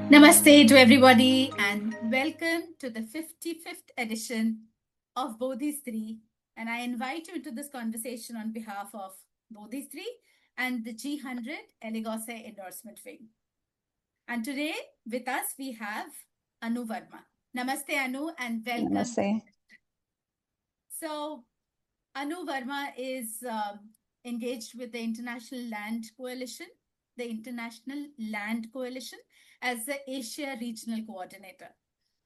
Namaste to everybody and welcome to the 55th edition of Bodhi Stree. And I invite you into this conversation on behalf of Bodhi Stree and the G100 Eligose Endorsement Wing. And today with us we have Anu Verma. Namaste Anu and welcome. Namaste. So Anu Verma is engaged with the International Land Coalition as the Asia Regional Coordinator.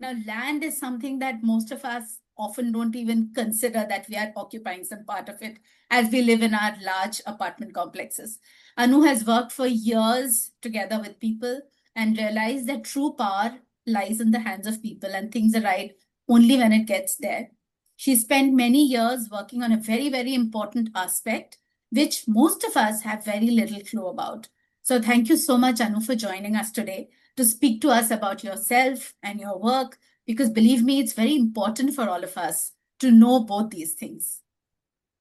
Now, land is something that most of us often don't even consider that we are occupying some part of it as we live in our large apartment complexes. Anu has worked for years together with people and realized that true power lies in the hands of people and things are right only when it gets there. She spent many years working on a very, very important aspect, which most of us have very little clue about. So thank you so much, Anu, for joining us today to speak to us about yourself and your work, because believe me, it's very important for all of us to know both these things.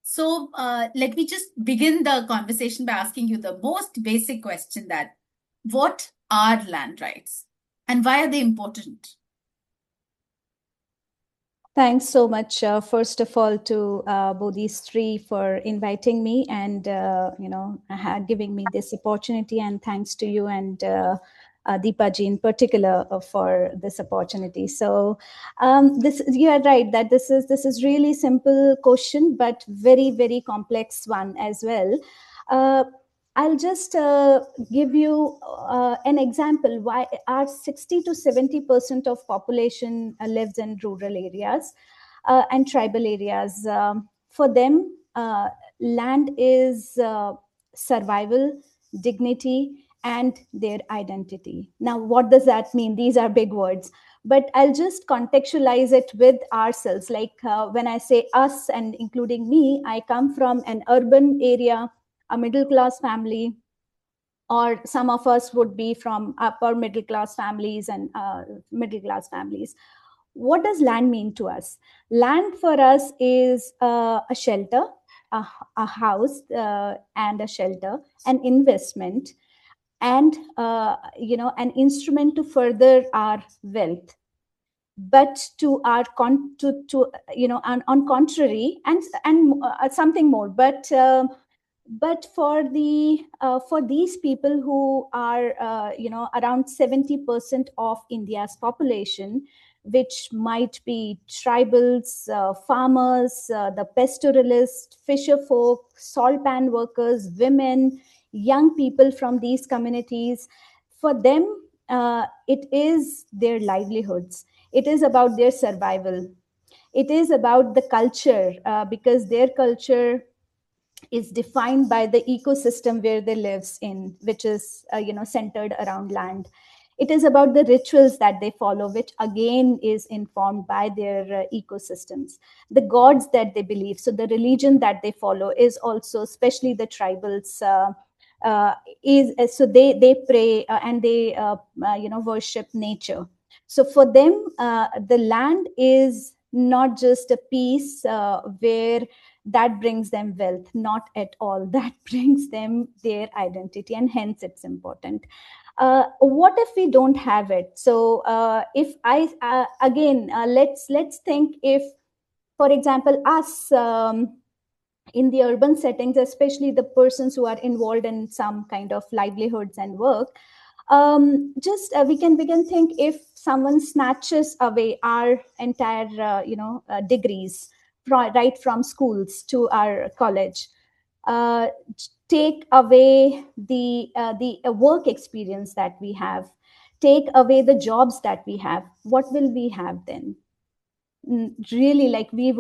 So let me just begin the conversation by asking you the most basic question, that what are land rights and why are they important? Thanks so much, first of all, to Bodhi Stree for inviting me and giving me this opportunity. And thanks to you and Deepaji in particular for this opportunity. So you are right that this is really simple question, but very, very complex one as well. I'll just give you an example why our 60 to 70% of population lives in rural areas and tribal areas. For them, land is survival, dignity, and their identity. Now, what does that mean? These are big words, but I'll just contextualize it with ourselves. Like when I say us and including me, I come from an urban area, a middle class family, or some of us would be from upper middle class families and middle class families. What does land mean to us? Land for us is a shelter, a house and a shelter, an investment, and an instrument to further our wealth. But to our on contrary, and something more, but for these people who are around 70% of India's population, which might be tribals, farmers, the pastoralists, fisher folk, salt pan workers, women, young people from these communities, for them it is their livelihoods. It is about their survival. It is about the culture, because their culture is defined by the ecosystem where they lives in, which is centered around land. It is about the rituals that they follow, which again is informed by their ecosystems, the gods that they believe. So the religion that they follow is also, especially the tribals, so they pray and they worship nature. So for them, the land is not just a piece where that brings them wealth, not at all. That brings them their identity, and hence it's important. What if we don't have it? So if I again let's think, if for example us in the urban settings, especially the persons who are involved in some kind of livelihoods and work, just we can think, if someone snatches away our entire degrees right from schools to our college, take away the work experience that we have, take away the jobs that we have, what will we have then? Really, like it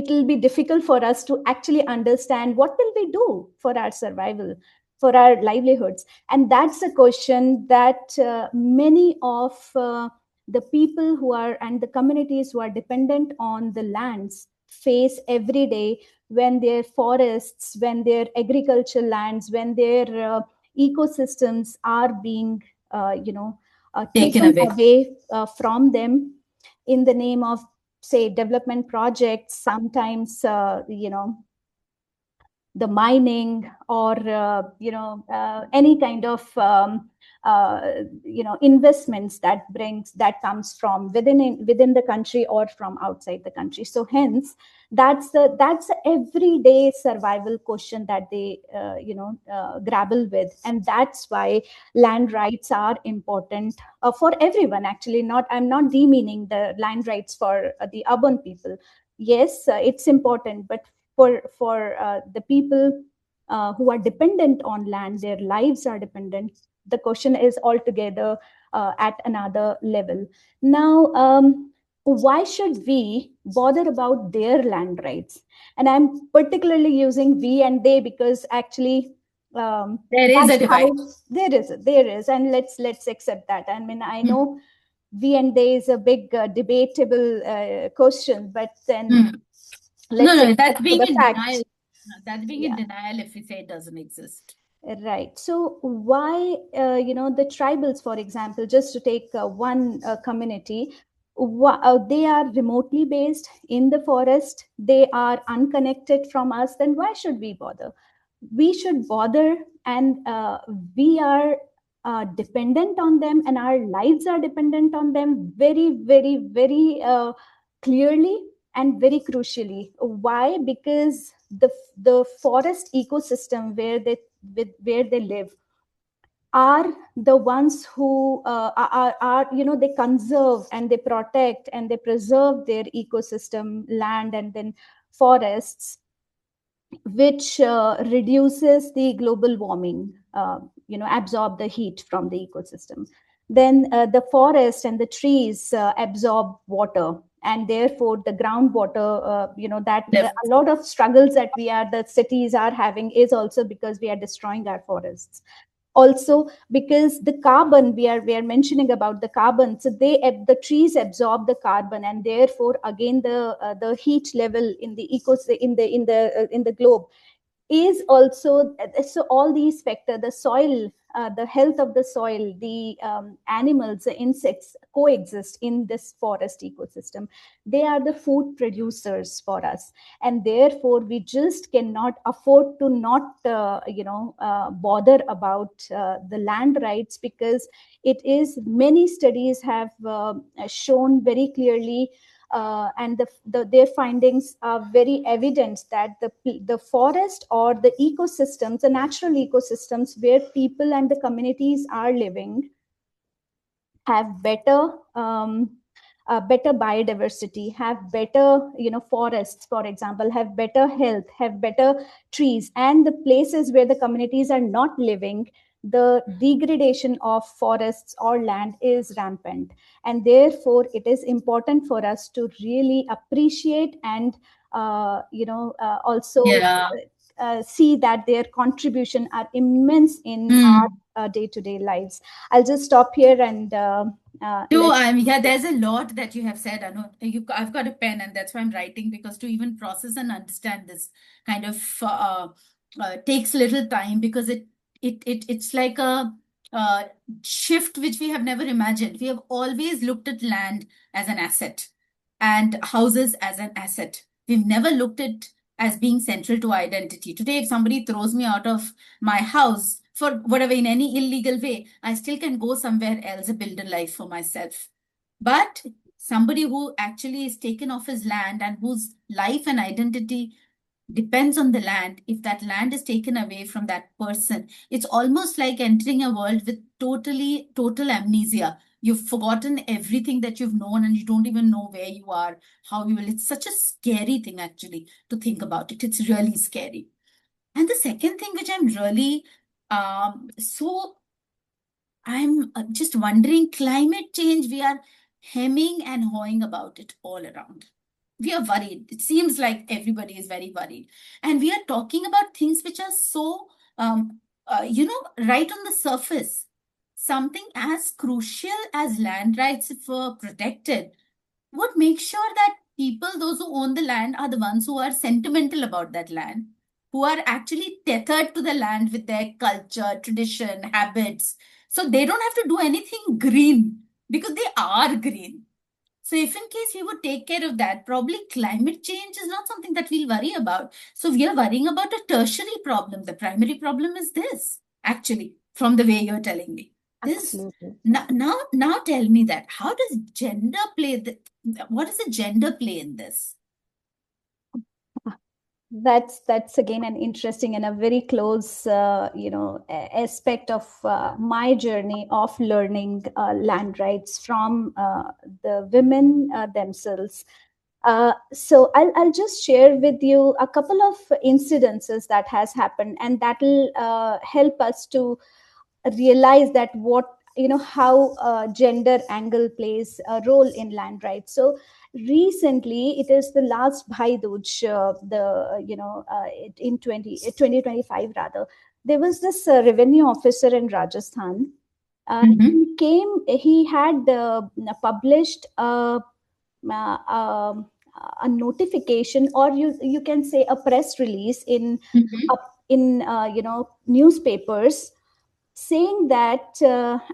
will be difficult for us to actually understand what will we do for our survival, for our livelihoods. And that's a question that many of the people who are, and the communities who are dependent on the lands face every day, when their forests, when their agricultural lands, when their ecosystems are being taken away from them in the name of, say, development projects, sometimes the mining or any kind of investments that comes from within the country or from outside the country. So hence that's the everyday survival question that they grapple with, and that's why land rights are important for everyone. Actually, not I'm not demeaning the land rights for the urban people. Yes, it's important, but for the people who are dependent on land, their lives are dependent. The question is altogether at another level. Now, why should we bother about their land rights? And I'm particularly using we and they because actually There is a that's divide. how there is, and let's accept that. I mean, I know we and they is a big debatable question, but then Mm. No, let's no, accept that's for being the in denial. facts. That's being in Yeah. denial if we say it doesn't exist. Right. So why, the tribals, for example, just to take one community, they are remotely based in the forest. They are unconnected from us. Then why should we bother? We should bother, and we are dependent on them, and our lives are dependent on them very, very, very clearly and very crucially. Why? Because the forest ecosystem where they live are the ones who they conserve and they protect and they preserve their ecosystem, land, and then forests, which reduces the global warming, absorb the heat from the ecosystem. Then the forest and the trees absorb water, and therefore the groundwater, that a lot of struggles that the cities are having is also because we are destroying our forests. Also because the carbon, we are mentioning about the carbon, so the trees absorb the carbon, and therefore again the heat level in the in the globe is also. So all these factors, the soil, the health of the soil, the animals, the insects coexist in this forest ecosystem. They are the food producers for us, and therefore we just cannot afford to not bother about the land rights, because it is, many studies have shown very clearly, and their findings are very evident that the forest or the ecosystems, the natural ecosystems where people and the communities are living, have better biodiversity, have better, forests, for example, have better health, have better trees. And the places where the communities are not living, the degradation of forests or land is rampant. And therefore it is important for us to really appreciate and also Yeah. see that their contribution are immense in our Hmm. day-to-day lives. I'll just stop here and No, let. yeah, there's a lot that you have said, Anu. I've got a pen, and that's why I'm writing, because to even process and understand this kind of takes little time, because it's like a uh, shift which we have never imagined. We have always looked at land as an asset and houses as an asset. We've never looked at as being central to identity. Today, if somebody throws me out of my house for whatever, in any illegal way, I still can go somewhere else and build a life for myself. But somebody who actually is taken off his land and whose life and identity depends on the land, if that land is taken away from that person, it's almost like entering a world with total amnesia. You've forgotten everything that you've known, and you don't even know where you are, how you will. It's such a scary thing, actually, to think about it. It's really scary. And the second thing which I'm really so I'm just wondering, climate change, we are hemming and hawing about it all around. We are worried. It seems like everybody is very worried. And we are talking about things which are so, right on the surface. Something as crucial as land rights, if protected, would make sure that people, those who own the land, are the ones who are sentimental about that land, who are actually tethered to the land with their culture, tradition, habits. So they don't have to do anything green because they are green. So if in case we would take care of that, probably climate change is not something that we'll worry about. So we are worrying about a tertiary problem. The primary problem is this, actually, from the way you're telling me. This Absolutely. now tell me that how does gender play what is the gender play in this? That's again an interesting and a very close aspect of my journey of learning land rights from the women themselves. So I'll just share with you a couple of incidences that has happened, and that'll help us to realize that what how gender angle plays a role in land rights. So recently, it is the last Bhai Dooj, in 2025 rather, there was this revenue officer in Rajasthan. Mm-hmm. He had published um, a notification, or you can say a press release in Mm-hmm. up in newspapers, saying that,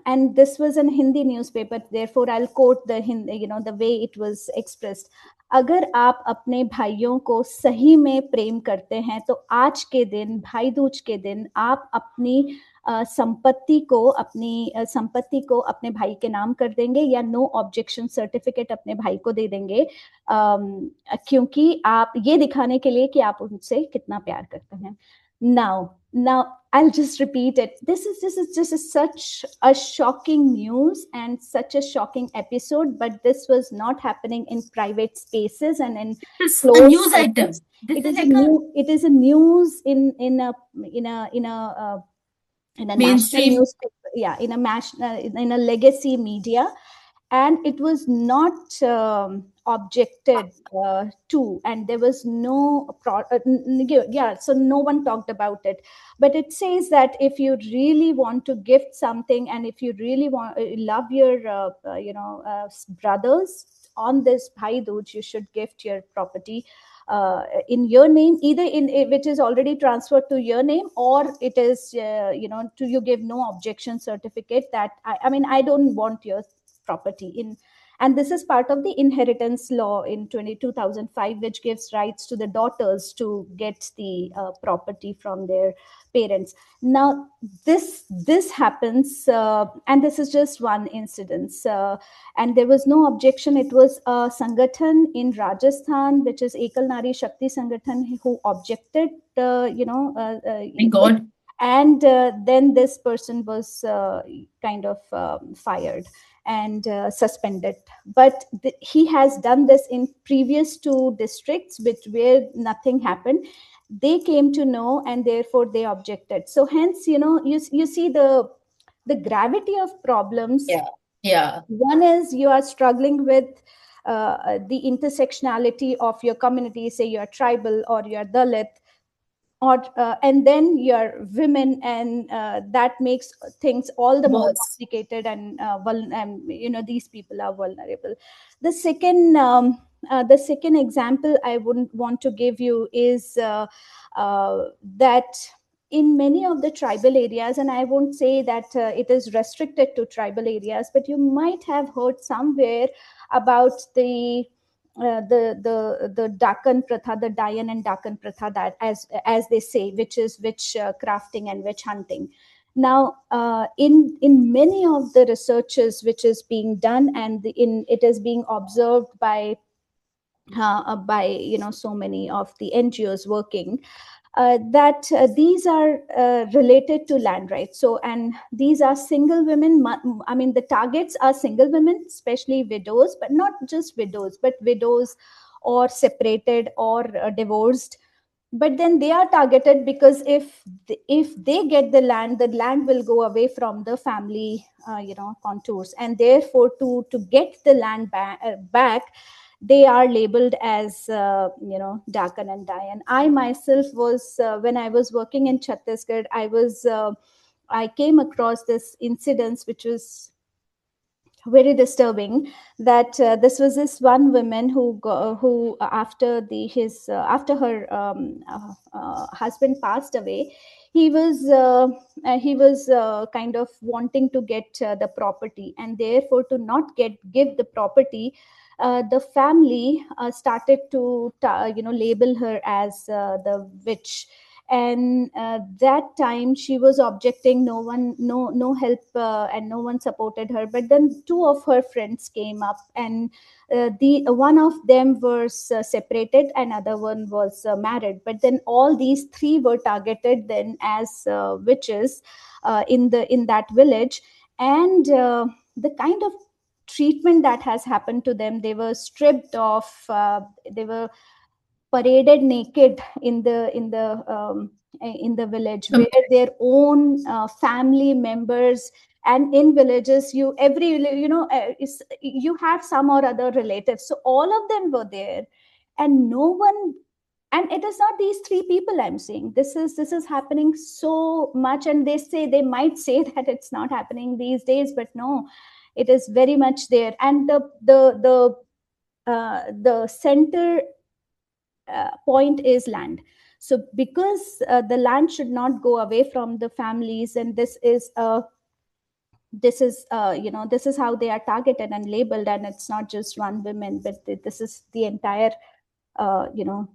and this was an Hindi newspaper, therefore I'll quote the Hindi, the way it was expressed. अगर आप अपने भाइयों को सही में प्रेम करते हैं तो आज के दिन, भाई दूज के दिन, आप अपनी संपत्ति को अपने भाई के नाम कर देंगे, या नो ऑब्जेक्शन सर्टिफिकेट अपने भाई को दे देंगे, क्योंकि आप ये दिखाने के लिए कि आप उनसे कितना प्यार करते हैं. Now I'll just repeat it. This is such a shocking news and such a shocking episode, but this was not happening in private spaces and in It's a closed news item. settings. This It is is a like a news in a national mainstream. newspaper, yeah, in a legacy media, and it was not objected to, and there was yeah, so no one talked about it. But it says that if you really want to gift something, and if you really want love your brothers on this Bhai Dooj, you should gift your property in your name, either in which is already transferred to your name, or it is to you give no objection certificate that I mean, I don't want your property in. And this is part of the inheritance law in 2005, which gives rights to the daughters to get the property from their parents. Now this happens, and this is just one incidence, and there was no objection. It was a sangathan in Rajasthan, which is Ekal Nari Shakti Sangathan, who objected, My it. God. And then this person was kind of fired and suspended. But he has done this in previous two districts, where nothing happened. They came to know, and therefore they objected. So hence, you see the gravity of problems. Yeah. Yeah. One is you are struggling with the intersectionality of your community, say you're tribal or you're Dalit, or and then you're women, and that makes things all the more Was. complicated, and these people are vulnerable. The second example I wouldn't want to give you is that in many of the tribal areas, and I won't say that it is restricted to tribal areas, but you might have heard somewhere about the Dakan Pratha, the Dayan and Dakan Pratha, that as they say, which is witch crafting and witch hunting. Now, in many of the researches which is being done, and it is being observed by so many of the NGOs working, that these are related to land rights. So, and these are single women. I mean, the targets are single women, especially widows, but not just widows, but widows or separated or divorced. But then they are targeted because if they get the land will go away from the family contours, and therefore to get the land back, they are labeled as Dakan and Dayan. I myself was, when I was working in Chhattisgarh, I came across this incident which was very disturbing. That this was this one woman who after her husband passed away, he was kind of wanting to get the property, and therefore to not give the property, the family started to label her as the witch. And that time she was objecting, no help, and no one supported her. But then two of her friends came up, and the one of them was separated, and other one was married. But then all these three were targeted then as witches in that village. And the kind of treatment that has happened to them, they were stripped of, they were paraded naked in the village, where their own family members. And in villages, you have some or other relatives, so all of them were there. And no one, and it is not these three people I'm saying, this is happening so much. And they might say that it's not happening these days, but no, it is very much there. And the center point is land. So because the land should not go away from the families, and this is how they are targeted and labeled. And it's not just one woman, but this is the entire uh, you know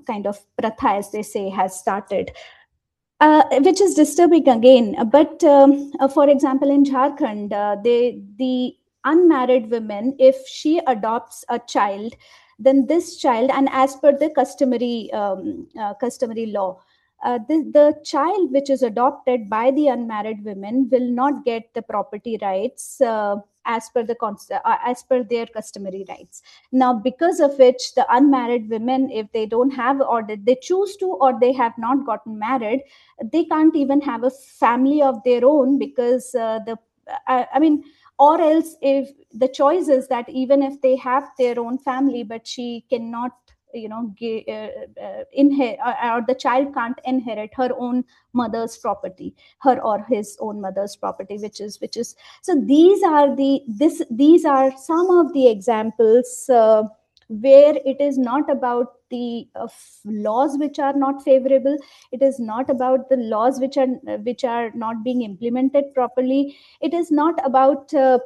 kind of pratha, as they say, has started, which is disturbing again. But for example, in Jharkhand, the unmarried woman, if she adopts a child, then this child, and as per the customary law, the child which is adopted by the unmarried women will not get the property rights as per their customary rights. Now, because of which, the unmarried women, if they don't have, or they choose to, or they have not gotten married, they can't even have a family of their own, because I mean, or else, if the choice is that even if they have their own family, but she cannot inherit, or the child can't inherit her own mother's property, her or his own mother's property, which is so these are some of the examples where it is not about the laws which are not favorable. It is not about the laws which are not being implemented properly. It is not about the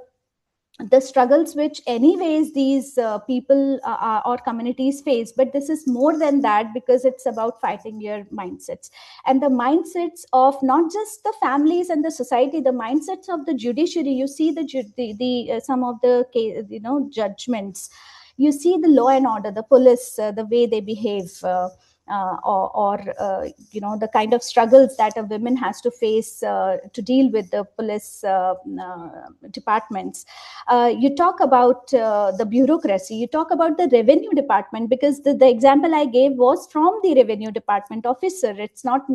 struggles which anyways these people or communities face, but this is more than that, because it's about fighting your mindsets, and the mindsets of not just the families and the society, the mindsets of the judiciary. You see the some of the judgments. You see the law and order, the police, the way they behave, or the kind of struggles that a woman has to face to deal with the police departments. You talk about the bureaucracy, you talk about the revenue department, because the example I gave was from the revenue department officer. It's not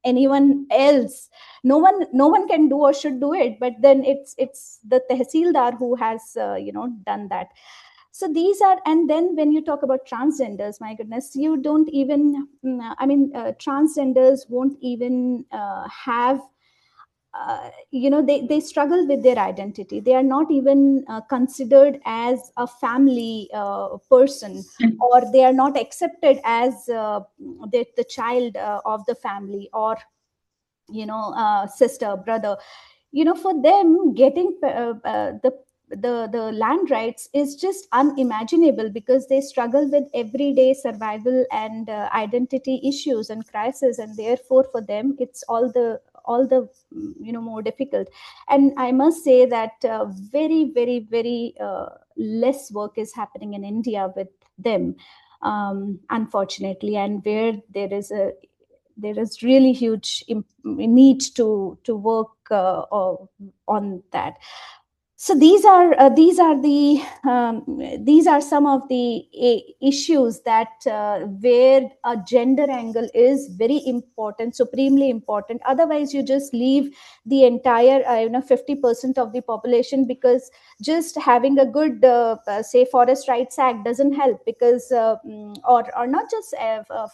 anyone else. No one can do or should do it, but then it's the tehsildar who has done that. So these are, and then when you talk about transgenders, my goodness, you don't even transgenders won't even have they struggle with their identity. They are not even considered as a family person, or they are not accepted as the child of the family, or sister, brother. For them, getting the land rights is just unimaginable, because they struggle with everyday survival and identity issues and crisis, and therefore for them it's all the more difficult. And I must say that very, very, very less work is happening in India with them, unfortunately, and where there is really huge need to work on that. So these are some of the issues that where a gender angle is very important, supremely important. Otherwise, you just leave the entire 50% of the population, because just having a good say Forest Rights Act doesn't help, because or not just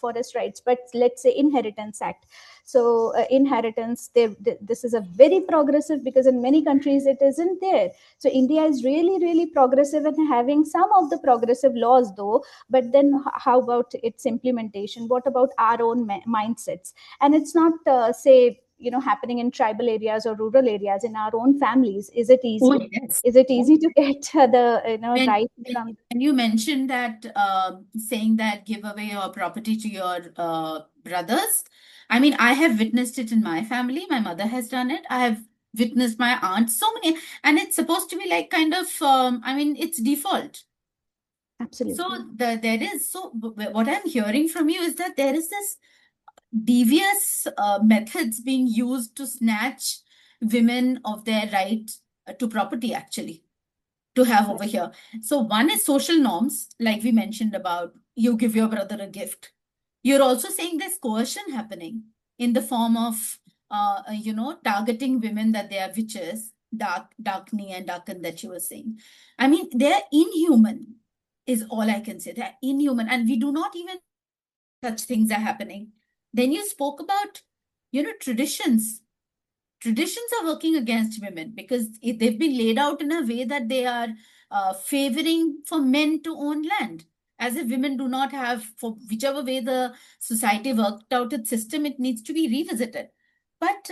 forest rights, but let's say Inheritance Act. So inheritance, this is a very progressive, because in many countries it isn't there. So India is really, really progressive in having some of the progressive laws, though. But then how about its implementation? What about our own mindsets? And it's not say happening in tribal areas or rural areas in our own families. Is it Oh, easy? yes. Is it Oh, easy to get the when, right when from? when you mentioned that, saying that give away your property to your brothers, I mean, I have witnessed it in my family. My mother has done it. I have witnessed my aunt, so many, and it's supposed to be like kind of, I mean, it's default. So Absolutely. there is, so what I'm hearing from you is that there is this devious methods being used to snatch women of their right to property, actually, to have over here. So one is social norms, like we mentioned about you give your brother a gift. You're also saying there's coercion happening in the form of, targeting women that they are witches, Darkney and Darken that you were saying. I mean, they're inhuman, is all I can say. They're inhuman, and we do not even such things are happening. Then you spoke about, traditions. Traditions are working against women because they've been laid out in a way that they are favoring for men to own land. As if women do not have, for whichever way the society worked out its system, it needs to be revisited. But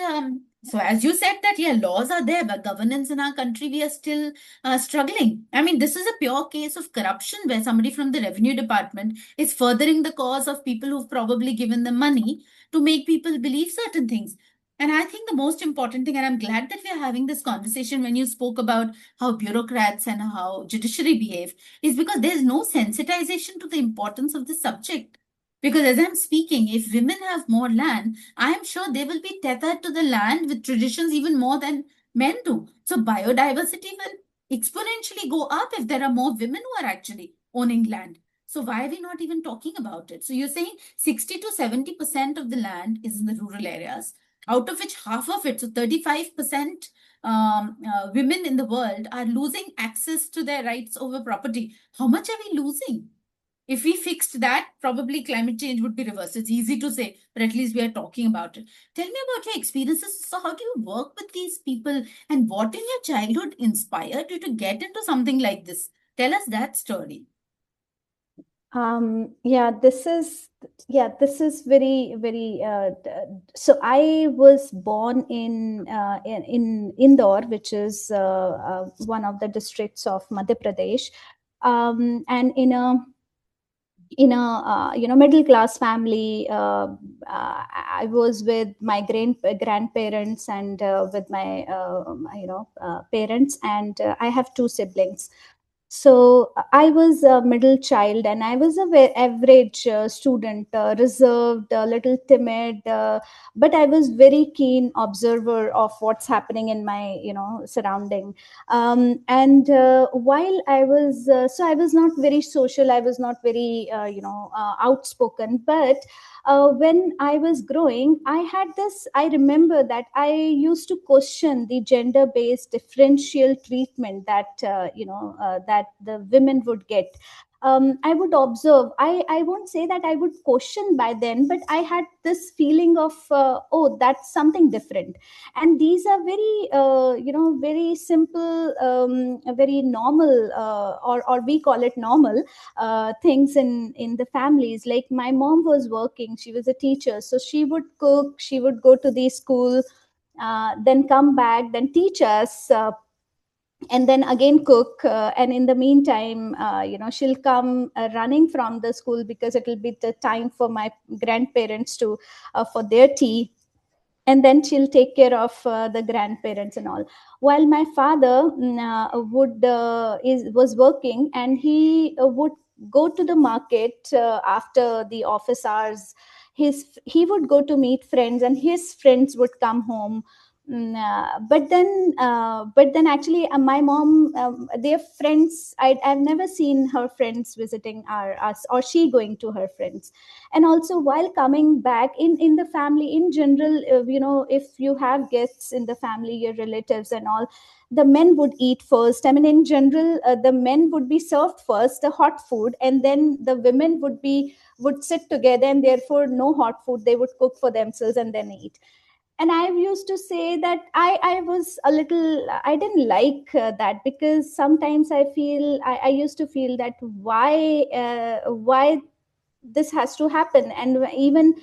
so, as you said, that yeah, laws are there, but governance in our country, we are still struggling. I mean, this is a pure case of corruption where somebody from the revenue department is furthering the cause of people who've probably given them money to make people believe certain things. And I think the most important thing, and I'm glad that we are having this conversation when you spoke about how bureaucrats and how judiciary behave, is because there's no sensitization to the importance of the subject. Because as I'm speaking, if women have more land, I'm sure they will be tethered to the land with traditions even more than men do. So biodiversity will exponentially go up if there are more women who are actually owning land. So why are we not even talking about it? So you're saying 60 to 70% of the land is in the rural areas, out of which half of it, so 35%, women in the world are losing access to their rights over property. How much are we losing? If we fixed that, probably climate change would be reversed. It's easy to say, but at least we are talking about it. Tell me about your experiences. So, how do you work with these people, and what in your childhood inspired you to get into something like this? Tell us that story. Yeah, this is very, very. So I was born in Indore, which is one of the districts of Madhya Pradesh, and in a middle class family. I was with my grandparents and with my parents, and I have two siblings. So I was a middle child, and I was a average student, reserved, a little timid, but I was very keen observer of what's happening in my surrounding. And while I was not very social, I was not very outspoken, but when I was growing, I remember that I used to question the gender based differential treatment that the women would get. I would observe. I won't say that I would question by then, but I had this feeling of, oh, that's something different. And these are very, very simple, very normal, or we call it normal things in the families. Like my mom was working; she was a teacher, so she would cook. She would go to the school, then come back, then teach us. And then again cook, and in the meantime she'll come running from the school because it will be the time for my grandparents to for their tea, and then she'll take care of the grandparents and all, while my father would is was working, and he would go to the market after the office hours. He would go to meet friends, and his friends would come home. But then actually, my mom, their friends, I've never seen her friends visiting us, or she going to her friends. And also, while coming back in the family in general, if you have guests in the family, your relatives and all, the men would eat first. I mean, in general, the men would be served first the hot food, and then the women would sit together, and therefore no hot food, they would cook for themselves and then eat. And I used to say that I was a little, I didn't like that, because sometimes I used to feel that why this has to happen. And even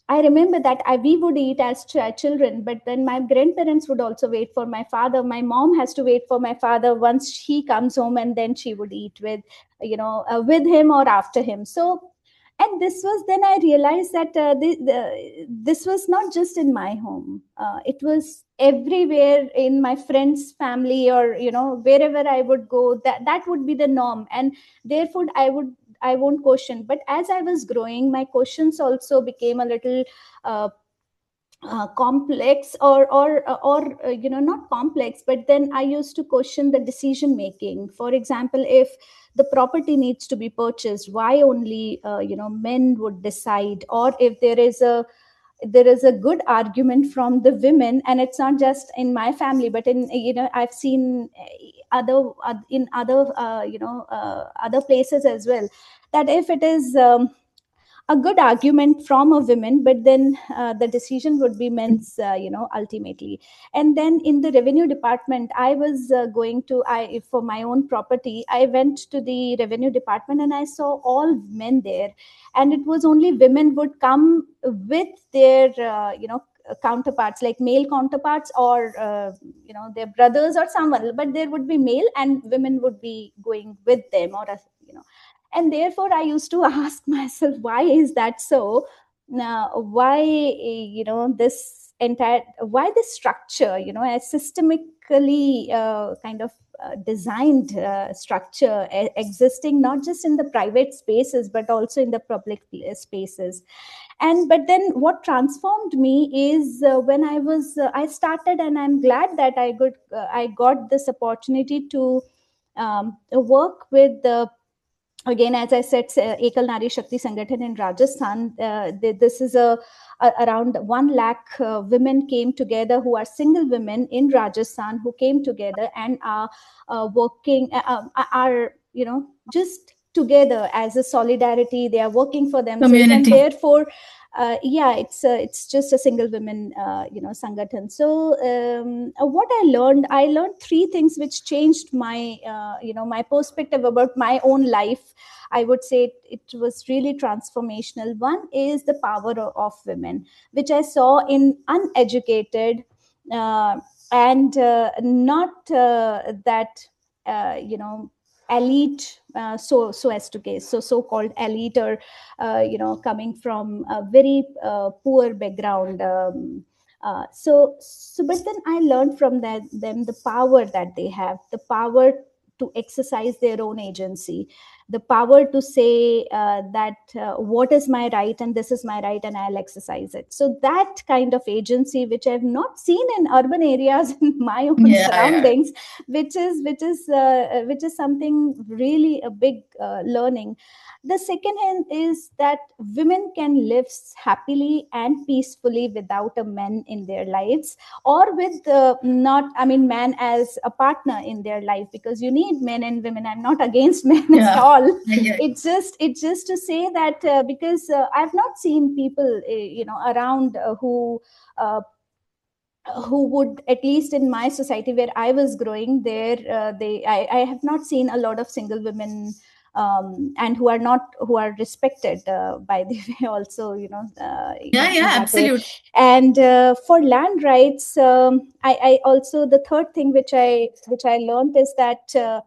I remember that we would eat as children, but then my grandparents would also wait for my father. My mom has to wait for my father once he comes home, and then she would eat with, with him or after him. So, and this was, then I realized that this was not just in my home. It was everywhere in my friends' family, or wherever I would go. That would be the norm, and therefore I won't question. But as I was growing, my questions also became a little uh, complex, or not complex, but then I used to question the decision making. For example, if the property needs to be purchased, why only men would decide? Or if there is a good argument from the women, and it's not just in my family, but in, I've seen in other other places as well, that if it is a good argument from a woman, but then the decision would be men's, ultimately. And then in the revenue department, I was going to, I for my own property, I went to the revenue department, and I saw all men there, and it was only women would come with their counterparts, like male counterparts, or their brothers or someone, but there would be male, and women would be going with them, or you know and therefore I used to ask myself, why is that so? Now, why, this entire, why this structure, a systemically kind of designed structure existing not just in the private spaces, but also in the public spaces. And but then what transformed me is, when I started, and I'm glad that I got this opportunity to work with the, again, as I said, Ekal Nari Shakti Sangathan in Rajasthan. This is around 1 lakh women came together, who are single women in Rajasthan, who came together and are working, are just together as a solidarity. They are working for themselves, and Community. therefore, yeah, it's just a single women, sangathan. So, what I learned three things which changed my perspective about my own life. I would say it was really transformational. One is the power of women, which I saw in uneducated, uh, and not that elite, so as to case, so called elite, or coming from a very poor background. But then I learned from them the power that they have, the power to exercise their own agency, the power to say that what is my right, and this is my right, and I'll exercise it. So that kind of agency, which I've not seen in urban areas in my own Yeah, yeah. surroundings, which is something really a big learning. The second hand is that women can live happily and peacefully without a man in their lives, or with not, I mean, man as a partner in their life, because you need men and women. I'm not against men at Yeah. all. Yeah. It's just to say that, because I've not seen people around, uh, who would, at least in my society where I was growing there, I have not seen a lot of single women, and who are respected by the way, also, Yeah, in yeah, that way. absolutely. And for land rights, I also, the third thing which I learned is that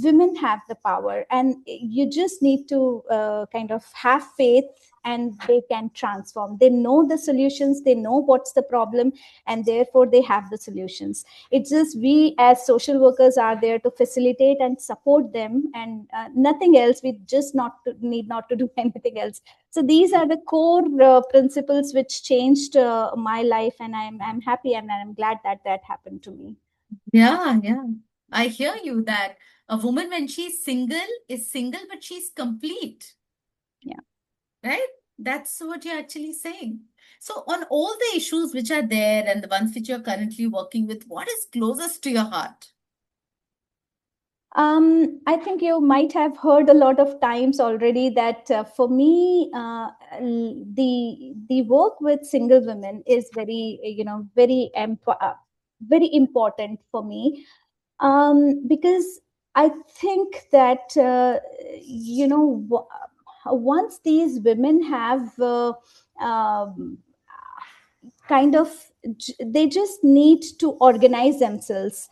women have the power, and you just need to kind of have faith, and they can transform. They know the solutions, they know what's the problem, and therefore they have the solutions. It's just we as social workers are there to facilitate and support them, and nothing else. We just need not to do anything else. So these are the core principles which changed my life, and I'm happy, and I'm glad that that happened to me. Yeah, yeah. I hear you that a woman, when she's single, is single, but she's complete, Yeah. right? That's what you're actually saying. So, on all the issues which are there and the ones which you're currently working with, what is closest to your heart? I think you might have heard a lot of times already that, for me, the work with single women is very, very important for me, because I think that, you know once these women have um, kind of they just need to organize themselves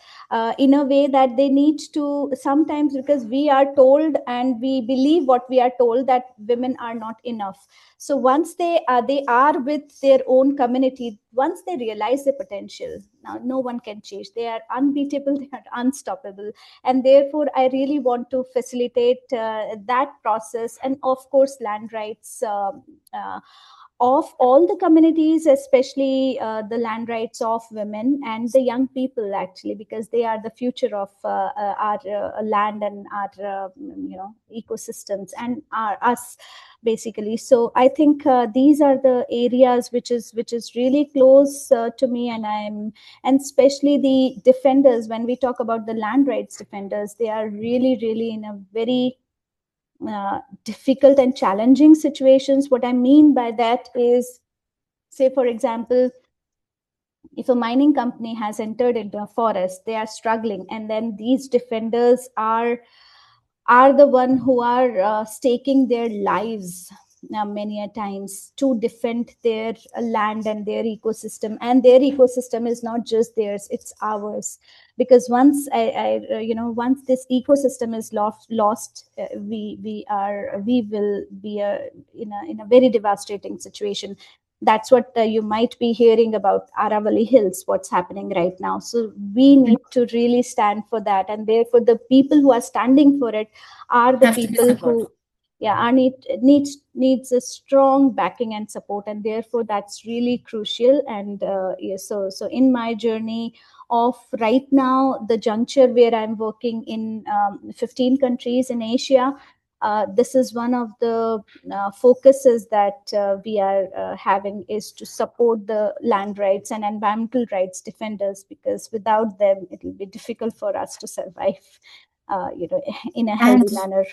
in a way that they need to sometimes, because we are told and we believe what we are told, that women are not enough. So once they are with their own community, once they realize the potential, now no one can change, they are unbeatable, they are unstoppable. And therefore I really want to facilitate that process. And of course land rights of all the communities, especially the land rights of women and the young people, actually, because they are the future of our land and our ecosystems and us basically. So I think these are the areas which is really close to me. And especially the defenders, when we talk about the land rights defenders, they are really in a very difficult and challenging situations. What I mean by that is, say for example, if a mining company has entered into a forest, they are struggling, and then these defenders are the one who are staking their lives many a times to defend their land and their ecosystem. And their ecosystem is not just theirs, it's ours. Because once once this ecosystem is lost, we will be in a very devastating situation. That's what you might be hearing about Aravali Hills, what's happening right now. So we need to really stand for that, and therefore the people who are standing for it are the Have to be people supported. who, yeah, are needs a strong backing and support, and therefore that's really crucial. And so in my journey of right now, the juncture where I'm working in 15 countries in Asia, this is one of the focuses that we are having, is to support the land rights and environmental rights defenders, because without them it will be difficult for us to survive in a And healthy manner.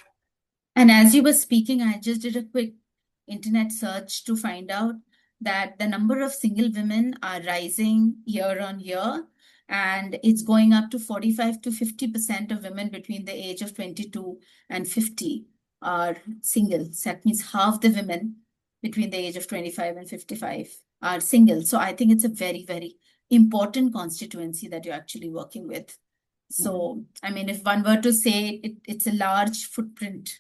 And as you were speaking, I just did a quick internet search to find out that the number of single women are rising year on year, and it's going up to 45 to 50% of women between the age of 22 and 50 are single. So that means half the women between the age of 25 and 55 are single. So I think it's a very, very important constituency that you're actually working with. So, I mean, if one were to say it's a large footprint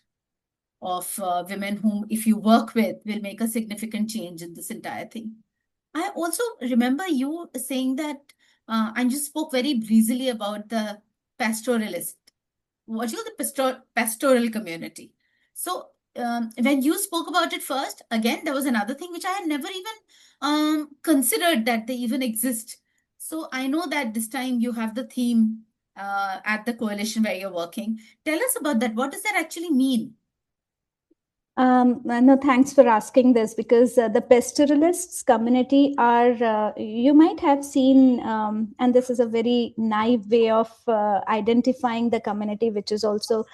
of women whom, if you work with, will make a significant change in this entire thing. I also remember you saying that, and you spoke very breezily about the pastoralist, what you the pastoral community. So when you spoke about it first, again, there was another thing which I had never even considered that they even exist. So I know that this time you have the theme at the coalition where you're working. Tell us about that. What does that actually mean? No, thanks for asking this, because the pastoralists community are, you might have seen, and this is a very naive way of identifying the community, which is also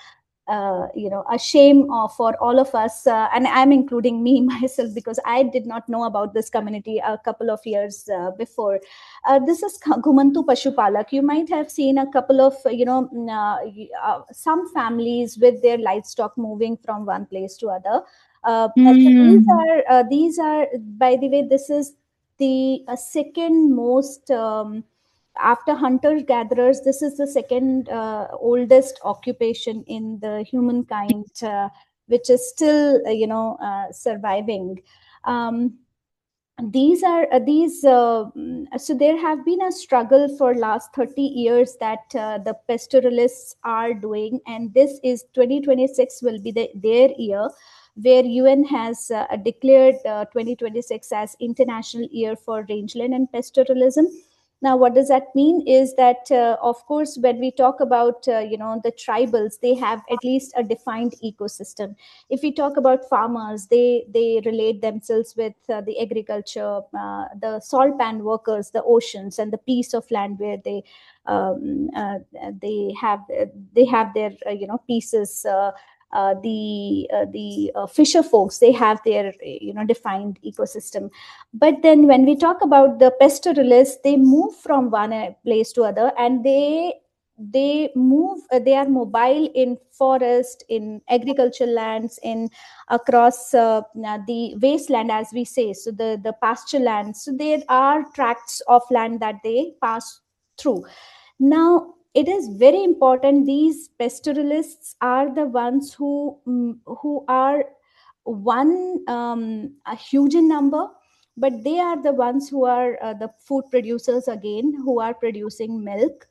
a shame for all of us, and I'm including me myself, because I did not know about this community a couple of years before. This is Ghumantu Pashupalak. You might have seen a couple of some families with their livestock moving from one place to other. So these are, by the way, this is the second most, after hunter gatherers, this is the second oldest occupation in the humankind, which is still surviving. um, these are so there have been a struggle for last 30 years that the pastoralists are doing, and this is 2026 will be their year, where UN has declared 2026 as International Year for Rangeland and Pastoralism. Now what does that mean is that, of course, when we talk about the tribals, they have at least a defined ecosystem. If we talk about farmers, they relate themselves with the agriculture, the salt pan workers, the oceans, and the piece of land where um, uh, they have they have their pieces. The fisher folks, they have their defined ecosystem. But then when we talk about the pastoralists, they move from one place to other, and they they are mobile in forest, in agricultural lands, in across the wasteland, as we say, so the pasture land. So there are tracts of land that they pass through. Now, it is very important. These pastoralists are the ones who are a huge in number, but they are the ones who are the food producers again, who are producing milk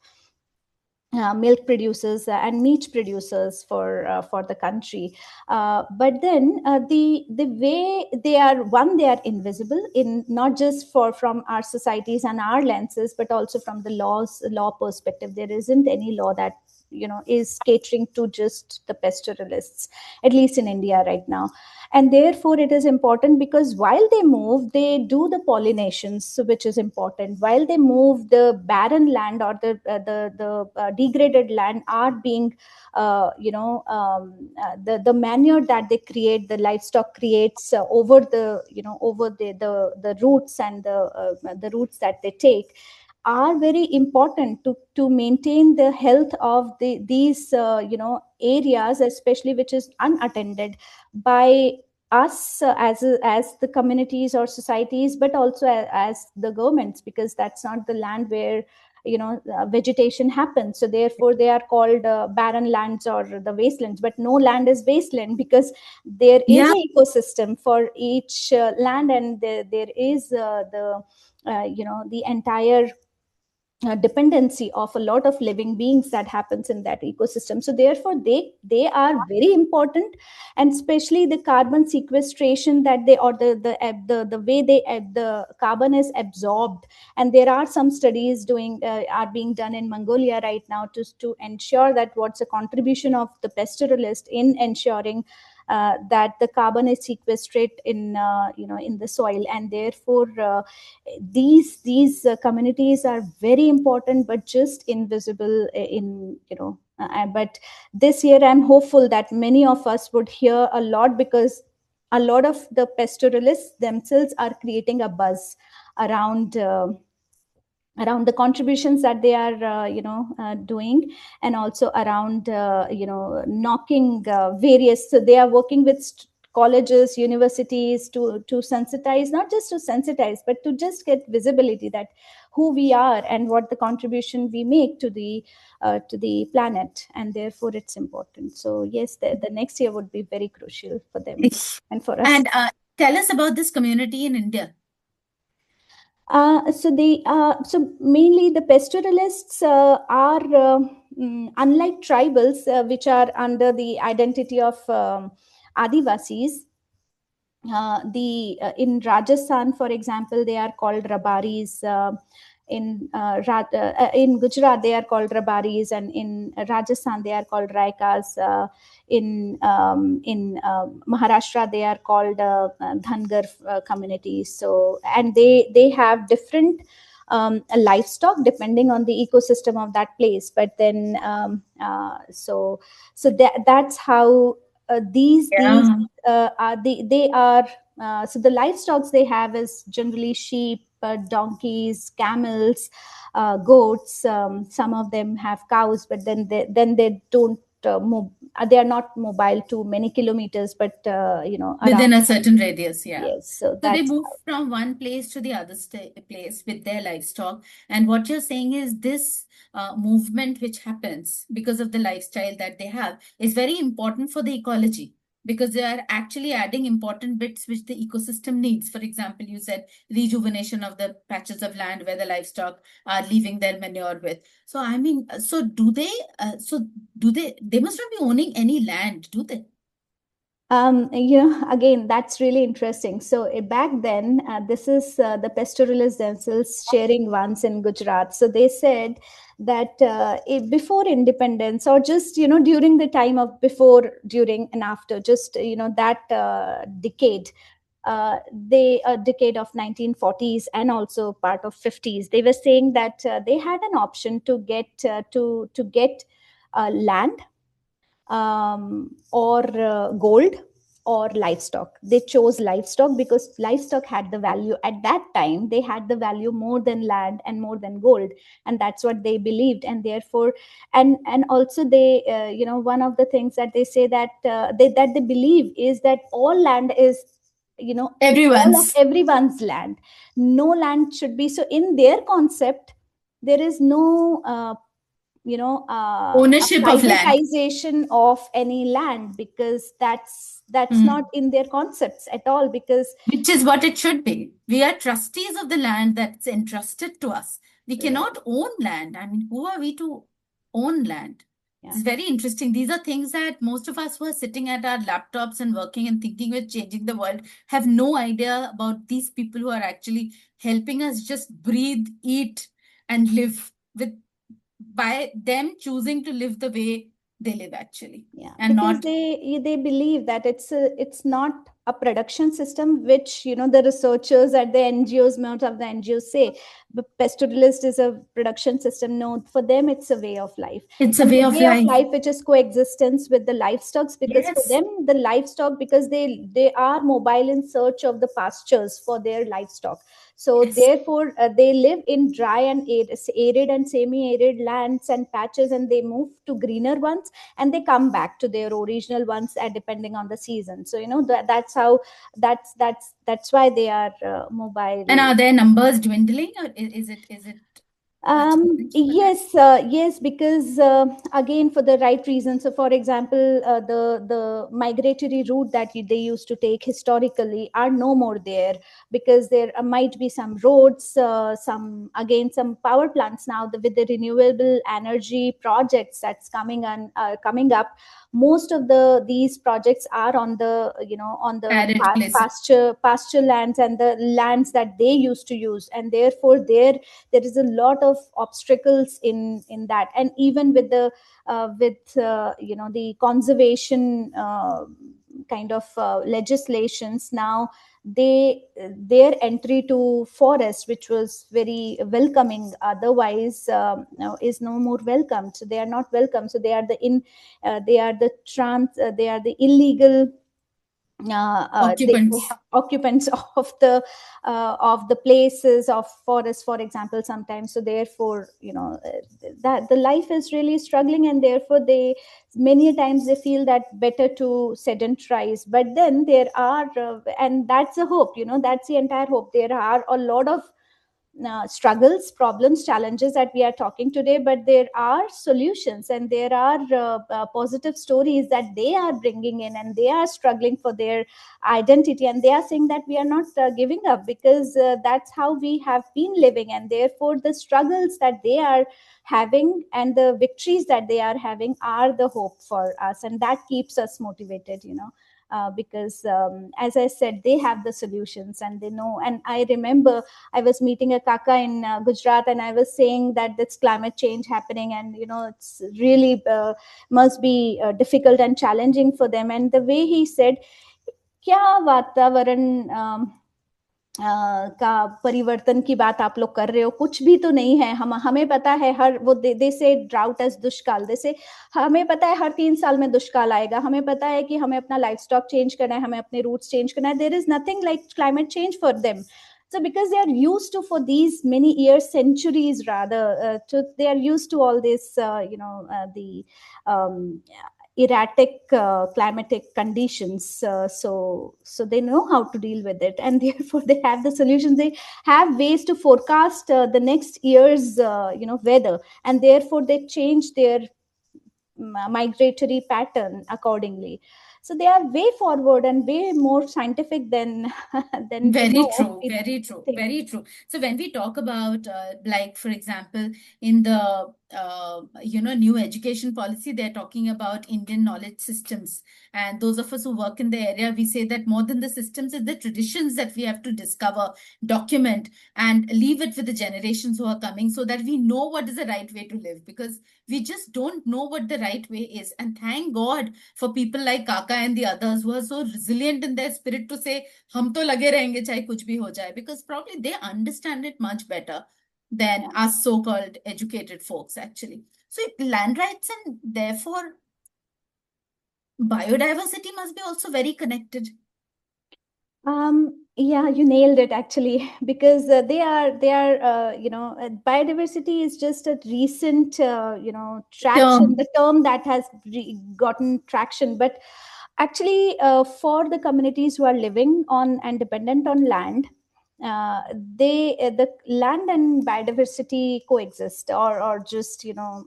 producers and meat producers for the country. But then the way they are, one, they are invisible in, not just for from our societies and our lenses, but also from the law perspective. There isn't any law that is catering to just the pastoralists, at least in India right now. And therefore it is important, because while they move, they do the pollinations, so which is important. While they move, the barren land or the degraded land are being the manure that they create, the livestock creates over the roots, and the roots that they take are very important to maintain the health of these areas, especially which is unattended by us as the communities or societies, but also as the governments, because that's not the land where vegetation happens. So therefore they are called barren lands or the wastelands. But no land is wasteland, because there is Yeah. a ecosystem for each land, and there is the entire dependency of a lot of living beings that happens in that ecosystem. So therefore they are very important. And especially the carbon sequestration that they, or the way the carbon is absorbed. And there are some studies are being done in Mongolia right now to ensure that what's the contribution of the pastoralist in ensuring that the carbon is sequestrated in the soil. And therefore these communities are very important, but just invisible but this year I'm hopeful that many of us would hear a lot, because a lot of the pastoralists themselves are creating a buzz around around the contributions that they are doing, and also around knocking various, so they are working with colleges, universities to sensitize, not just to sensitize, but to just get visibility that who we are and what the contribution we make to the planet. And therefore it's important. So yes, the next year would be very crucial for them and for us. And tell us about this community in India. So mainly the pastoralists are unlike tribals, which are under the identity of Adivasis. The In Rajasthan, for example, they are called Rabaris. In Gujarat, they are called Rabaris, and in Rajasthan, they are called Raikas. In Maharashtra, they are called Dhangar communities. So, and they have different livestock depending on the ecosystem of that place. But then, that's how these Yeah. are they are so the livestock they have is generally sheep, donkeys, camels, goats. Some of them have cows, but then they don't they are not mobile to many kilometers, but around. Within a certain radius, yeah. Yes, so So they that's move from one place to the other place with their livestock. And what you're saying is this movement, which happens because of the lifestyle that they have, is very important for the ecology, because they are actually adding important bits which the ecosystem needs. For example, you said rejuvenation of the patches of land where the livestock are leaving their manure with. So I mean, they must not be owning any land, do they? Again, that's really interesting. So back then, this is the pastoralists themselves sharing once in Gujarat. So they said that before independence, or just during the time of before, during, and after, just that decade, they a decade of 1940s and also part of 50s, they were saying that they had an option to get land or gold, or livestock. They chose livestock because livestock had the value at that time. They had the value more than land and more than gold, and that's what they believed. And therefore, and also they, one of the things that they say that they believe is that all land is, all of Everyone's everyone's land. No land should be, so in their concept there is no a ownership of land. privatization of any land, because that's Hmm. not in their concepts at all. Because Which is what it should be. We are trustees of the land that's entrusted to us. We right, cannot own land. I mean, who are we to own land? yeah, It's very interesting. These are things that most of us who are sitting at our laptops and working and thinking we're changing the world have no idea about these people who are actually helping us just breathe, eat, and live with by them choosing to live the way they live actually yeah, and because not they believe that it's not a production system, which the researchers at the NGOs, most of the NGOs say the pastoralist is a production system. No, for them it's a way of life. it's a And way the of way of life. life which is coexistence with the livestock, because for Yes. them the livestock, because they are mobile in search of the pastures for their livestock. So Yes. therefore they live in dry and arid and semi-arid lands and patches, and they move to greener ones, and they come back to their original ones, depending on the season. So that's how, that's why they are And mobile. are their numbers dwindling or is it a challenge for them? Yes, because again, for the right reason. So, for example, the migratory route that they used to take historically are no more there, because there might be some roads, some power plants now, with the renewable energy projects that's coming up. Most of these projects are on the on the Arid places. pasture lands and the lands that they used to use, and therefore there is a lot of obstacles in that. And even with the conservation kind of legislations now, their entry to forest, which was very welcoming otherwise, is no more welcome. So they are not welcome. So they are the they are the illegal they Occupants. have occupants of the places of forest, for example, sometimes. So therefore, that the life is really struggling, and therefore they many times they feel that better to sedentarize. But then there are and that's the hope, that's the entire hope. There are a lot of struggles, problems, challenges that we are talking today, but there are solutions, and there are positive stories that they are bringing in, and they are struggling for their identity, and they are saying that we are not giving up, because that's how we have been living, and therefore the struggles that they are having and the victories that they are having are the hope for us, and that keeps us motivated, because as I said, they have the solutions and they know. And I remember I was meeting a kaka in Gujarat, and I was saying that it's climate change happening, and it's really must be difficult and challenging for them. And the way he said, "क्या वातावरण का परिवर्तन की बात आप लोग कर रहे हो, कुछ भी तो नहीं है। हमें पता है हर वो दे से ड्राउट एज दुष्काल, दे से हमें पता है हर 3 साल में दुष्काल आएगा, हमें पता है कि हमें अपना लाइफ स्टॉक चेंज करना है, हमें अपने रूट्स चेंज करना है। There is nothing like climate change for them, so because they are used to, for these many years, centuries rather, they are used to all this the um, erratic climatic conditions, so they know how to deal with it, and therefore they have the solutions. They have ways to forecast the next year's weather, and therefore they change their migratory pattern accordingly. So they are way forward and way more scientific than than Very true, people very true, think. very true. So when we talk about, like, for example, in the new education policy, they're talking about Indian knowledge systems. And those of us who work in the area, we say that more than the systems, is the traditions that we have to discover, document, and leave it with the generations who are coming, so that we know what is the right way to live. Because we just don't know what the right way is. And thank God for people like Kaka and the others who are so resilient in their spirit to say, हम तो लगे रहेंगे चाहे कुछ भी हो जाए, because probably they understand it much better than Yeah. us so-called educated folks actually. So land rights, and therefore biodiversity must be also very connected. Yeah, you nailed it actually, because biodiversity is just a recent, traction, Term. the term that has gotten traction. But actually, for the communities who are living on and dependent on land, the land and biodiversity coexist, or just,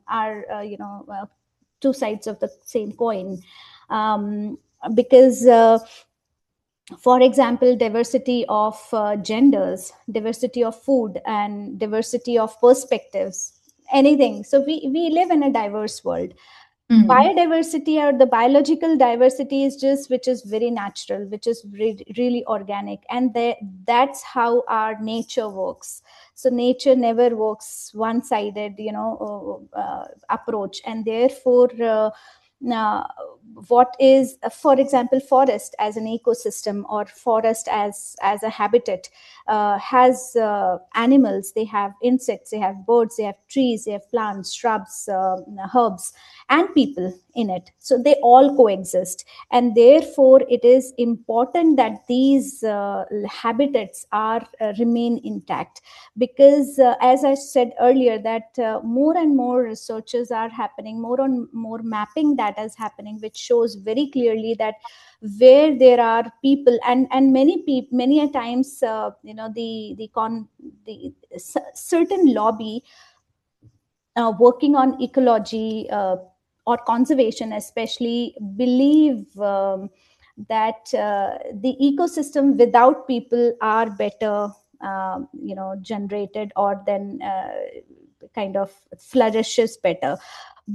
are, two sides of the same coin. Um, because For example, diversity of genders, diversity of food, and diversity of perspectives, anything. So we live in a diverse world. Hmm. Biodiversity, or the biological diversity, is just which is very natural, which is really organic, and that's how our nature works. So nature never works one sided, approach. And therefore, uh, what is, for example, forest as an ecosystem, or forest as a habitat, has animals, they have insects, they have birds, they have trees, they have plants, shrubs, herbs, and people in it. So they all coexist, and therefore it is important that these habitats are remain intact. Because as I said earlier, that more and more researches are happening, more and more mapping that is happening, which shows very clearly that where there are people, and many a times, the certain lobby working on ecology, or conservation especially, believe that the ecosystem without people are better, generated, or then kind of flourishes better.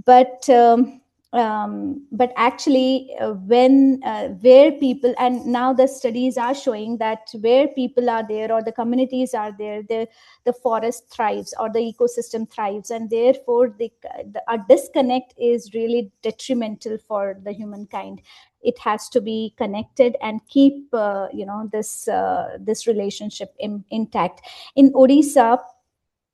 But um, um, but actually, when where people, and now the studies are showing that where people are there, or the communities are there, the forest thrives, or the ecosystem thrives. And therefore a disconnect is really detrimental for the humankind. It has to be connected and keep, this relationship intact. In Odisha,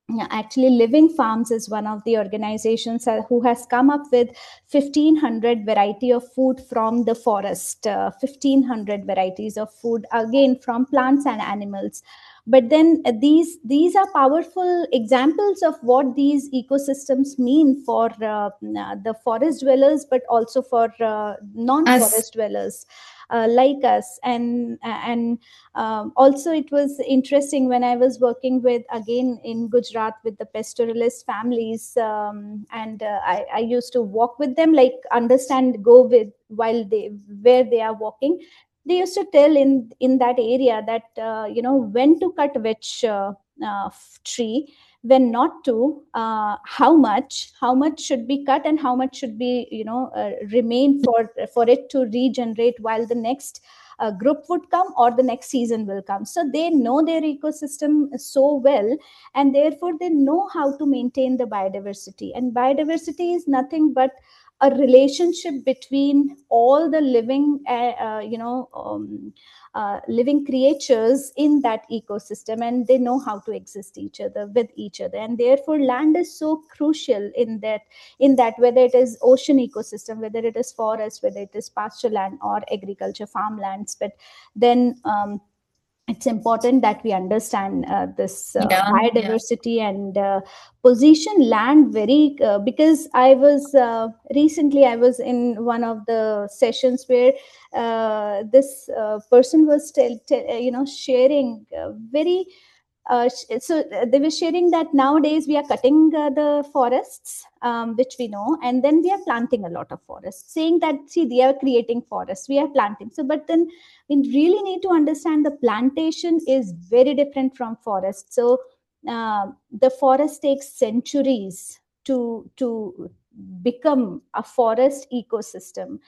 yeah, actually, Living Farms is one of the organizations who has come up with 1,500 variety of food from the forest, 1,500 varieties of food, again from plants and animals. But then these are powerful examples of what these ecosystems mean for the forest dwellers, but also for Us. non-forest dwellers like us. And also, it was interesting when I was working with, again, in Gujarat, with the pastoralist families, and I used to walk with them, like understand, go with while they where they are walking. They used to tell in that area that, when to cut which tree, when not to, how much should be cut, and how much should be, remain for it to regenerate, while the next group would come, or the next season will come. So they know their ecosystem so well, and therefore they know how to maintain the biodiversity. And biodiversity is nothing but a relationship between all the living creatures in that ecosystem, and they know how to exist each other with each other. And therefore land is so crucial in that, whether it is ocean ecosystem, whether it is forest, whether it is pasture land or agriculture farmlands. But then it's important that we understand this Yeah, yeah. biodiversity, and position land very, because I was recently, I was in one of the sessions where this person was sharing very they were sharing that nowadays we are cutting the forests, which we know, and then we are planting a lot of forests, saying that, see, they are creating forests, we are planting. So but then we really need to understand the plantation is very different from forest. So the forest takes centuries to become a forest ecosystem.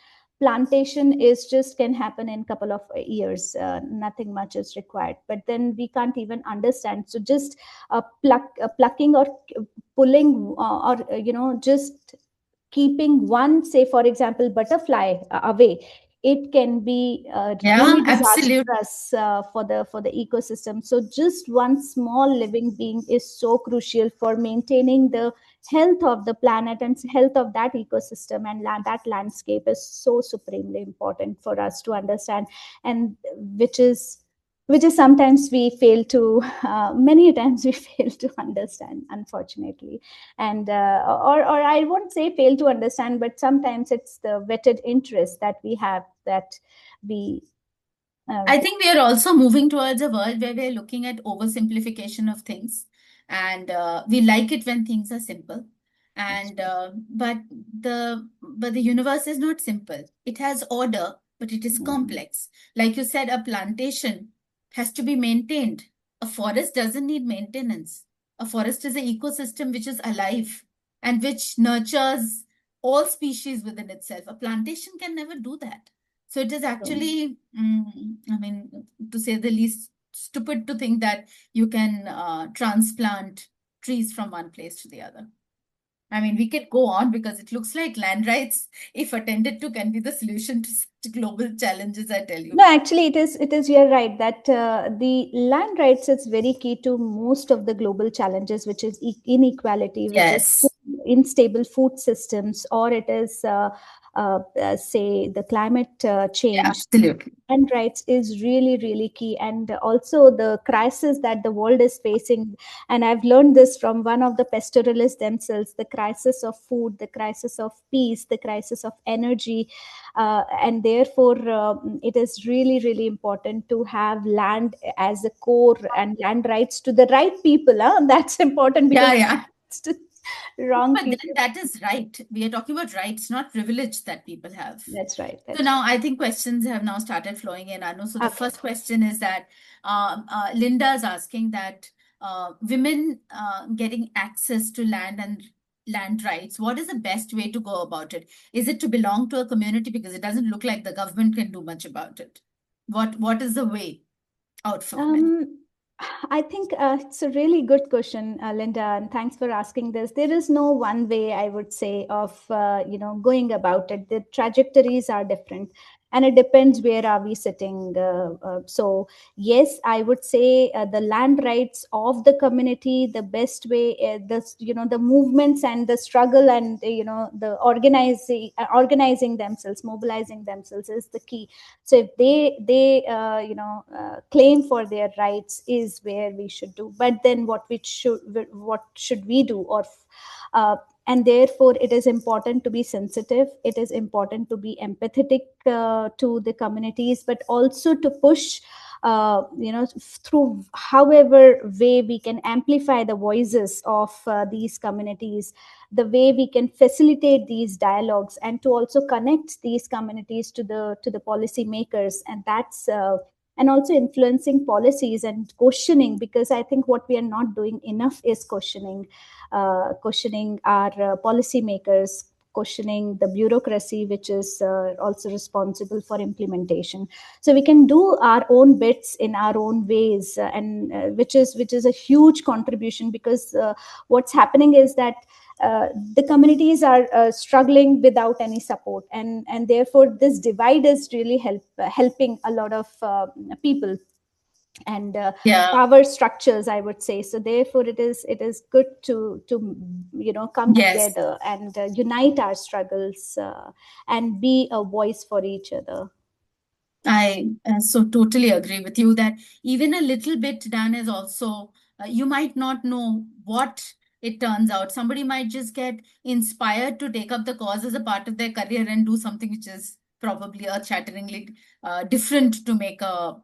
Plantation is just can happen in couple of years, nothing much is required. But then we can't even understand. So just plucking or pulling, or just keeping one, say for example, butterfly away, it can be Yeah, really absolutely. disastrous for the ecosystem. So just one small living being is so crucial for maintaining the health of the planet and health of that ecosystem, and that landscape is so supremely important for us to understand, and which is sometimes we fail to many times we fail to understand, unfortunately. And or I won't say fail to understand, but sometimes it's the vetted interest that we have, that we uh, I think we are also moving towards a world where we're looking at oversimplification of things, and we like it when things are simple. And but the universe is not simple. It has order, but it is mm, complex. Like you said, a plantation has to be maintained. A forest doesn't need maintenance. A forest is an ecosystem which is alive and which nurtures all species within itself. A plantation can never do that. So it is so actually, I mean, to say the least, stupid to think that you can transplant trees from one place to the other. I mean, we could go on because it looks like land rights, if attended to, can be the solution to such global challenges, I tell you. no, actually, it is you're right that the land rights is very key to most of the global challenges, which is inequality, which is Yes, unstable food systems, or it is say the climate yeah, change. absolutely. And rights is really really key, and also the crisis that the world is facing, and I've learned this from one of the pastoralists themselves: the crisis of food, the crisis of peace, the crisis of energy. And therefore it is really really important to have land as a core, and land rights to the right people, huh? That's important, Yeah, because yeah. it's to wrong But then people. that is right. We are talking about rights, not privilege that people have. That's right, So that's now right. I think questions have now started flowing in, Anu. So the Okay. first question is that Linda is asking that women getting access to land and land rights, what is the best way to go about it? Is it to belong to a community? Because it doesn't look like the government can do much about it. What is the way out for women? Um, I think it's a really good question, Linda, and thanks for asking this. There is no one way, I would say, of going about it. The trajectories are different, and it depends where are we sitting. So, yes, I would say the land rights of the community, the best way, the movements and the struggle, and the organizing themselves, mobilizing themselves is the key. So if they claim for their rights is where we should do. But then what should we do? Or uh, and therefore it is important to be sensitive, it is important to be empathetic to the communities, but also to push through however way we can amplify the voices of these communities, the way we can facilitate these dialogues, and to also connect these communities to the policy makers. And that's and also influencing policies and questioning, because I think what we are not doing enough is questioning our policy makers, questioning the bureaucracy, which is also responsible for implementation. So we can do our own bits in our own ways, and which is a huge contribution, because what's happening is that the communities are struggling without any support, and therefore this divide is really helping a lot of people and Yeah. power structures, I would say. So therefore it is good to come Yes. together and unite our struggles, and be a voice for each other. I so totally agree with you that even a little bit done is also, you might not know what it turns out. Somebody might just get inspired to take up the cause as a part of their career and do something which is probably earth-shatteringly different to make a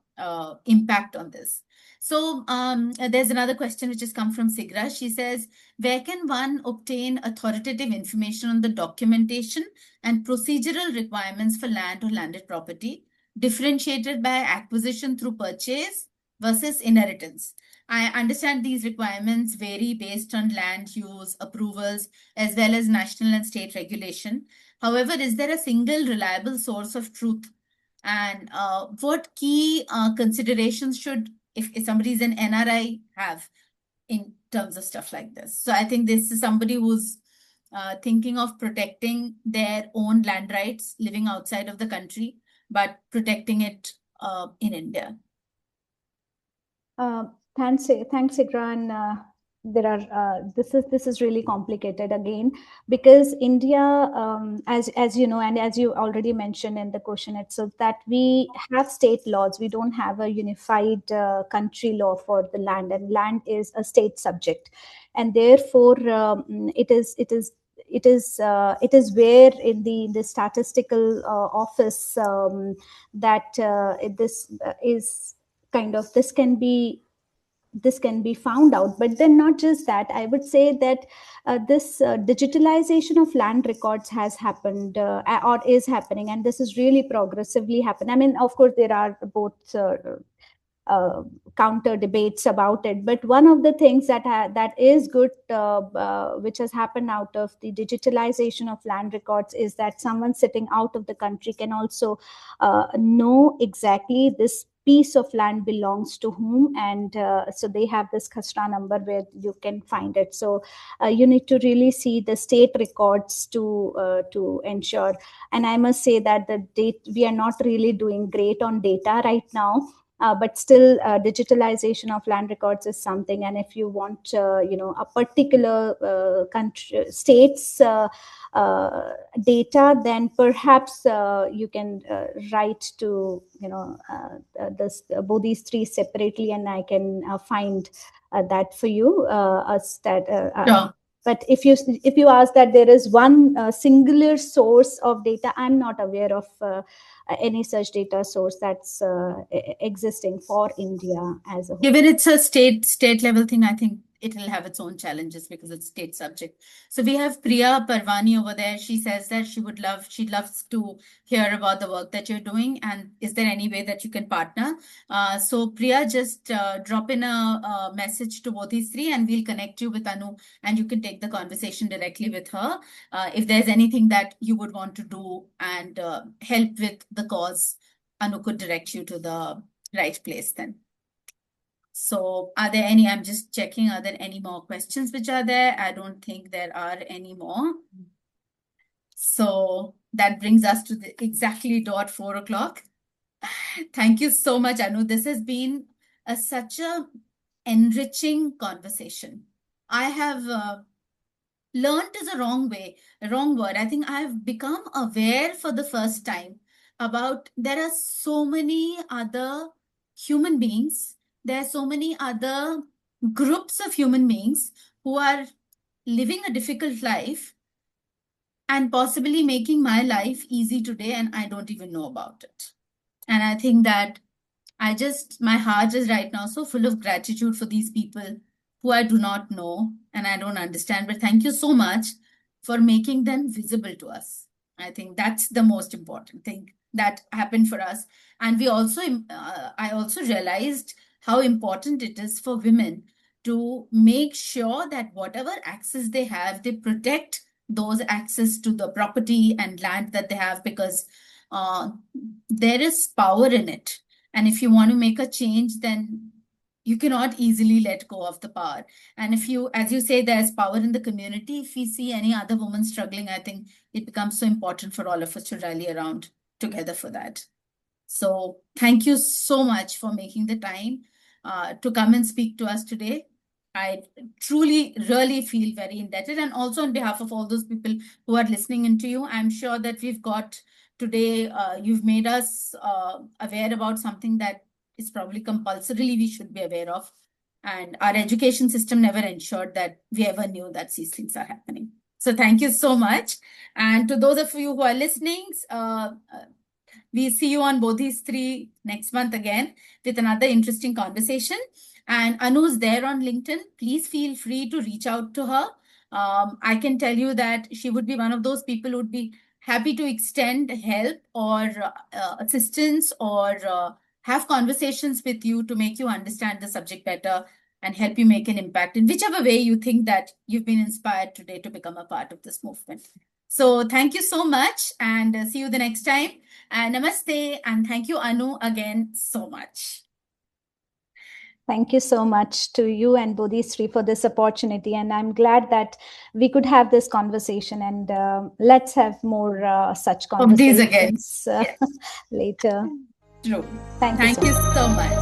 impact on this. So there's another question which has come from Sigra. She says, where can one obtain authoritative information on the documentation and procedural requirements for land or landed property, differentiated by acquisition through purchase versus inheritance? I understand these requirements vary based on land use approvals as well as national and state regulation. However, is there a single reliable source of truth? And what key considerations should, if somebody is an NRI, have in terms of stuff like this? So I think this is somebody who's thinking of protecting their own land rights living outside of the country, but protecting it in India. Thanks, Igra. And there are this is really complicated again, because India, as you know, and as you already mentioned in the question itself, that we have state laws. We don't have a unified country law for the land, and land is a state subject, and therefore it is where in the statistical office that this is kind of this can be found out. But then not just that, I would say that this digitalization of land records has happened or is happening, and this is really progressively happening. I mean, of course there are both uh, counter debates about it, but one of the things that is good, which has happened out of the digitalization of land records, is that someone sitting out of the country can also know exactly this piece of land belongs to whom, and so they have this khasra number where you can find it. So you need to really see the state records to ensure. And I must say that the date we are not really doing great on data right now, but still digitalization of land records is something. And if you want a particular country states data, then perhaps you can write to this Bodhi Stree separately, and I can find that for you. Sure. But if you ask that there is one singular source of data, I'm not aware of any such data source that's existing for India as a whole. Given it's a state level thing, I think it will have its own challenges because it's state subject. So we have Priya Parvani over there. She says that she loves to hear about the work that you're doing. And is there any way that you can partner? So Priya, just drop in a message to Bodhi Stree and we'll connect you with Anu, and you can take the conversation directly with her. If there's anything that you would want to do and help with the cause, Anu could direct you to the right place then. So are there any, I'm just checking, are there any more questions which are there? I don't think there are any more. So that brings us to the exactly dot 4 o'clock. Thank you so much, Anu. This has been such a enriching conversation. I have learned is a wrong word. I think I've become aware for the first time about there are so many other human beings. There are so many other groups of human beings who are living a difficult life and possibly making my life easy today, and I don't even know about it. And I think that my heart is right now so full of gratitude for these people who I do not know and I don't understand. But thank you so much for making them visible to us. I think that's the most important thing that happened for us. And I also realized how important it is for women to make sure that whatever access they have, they protect those access to the property and land that they have, because there is power in it. And if you want to make a change, then you cannot easily let go of the power. And if you, as you say, there's power in the community. If we see any other woman struggling, I think it becomes so important for all of us to rally around together for that. So thank you so much for making the time to come and speak to us today. I truly, really feel very indebted. And also on behalf of all those people who are listening into you, I'm sure that we've got today, you've made us aware about something that is probably compulsorily we should be aware of. And our education system never ensured that we ever knew that these things are happening. So thank you so much. And to those of you who are listening, we see you on Bodhi Stree next month again with another interesting conversation. And Anu's there on LinkedIn. Please feel free to reach out to her. I can tell you that she would be one of those people who would be happy to extend help or assistance or have conversations with you to make you understand the subject better and help you make an impact in whichever way you think that you've been inspired today to become a part of this movement. So thank you so much, and see you the next time. Namaste, and thank you, Anu, again so much. Thank you so much to you and Bodhi Stree for this opportunity. And I'm glad that we could have this conversation, and let's have more such Of these again. conversations Yes. later. True. Thank you so Thank you much. so much.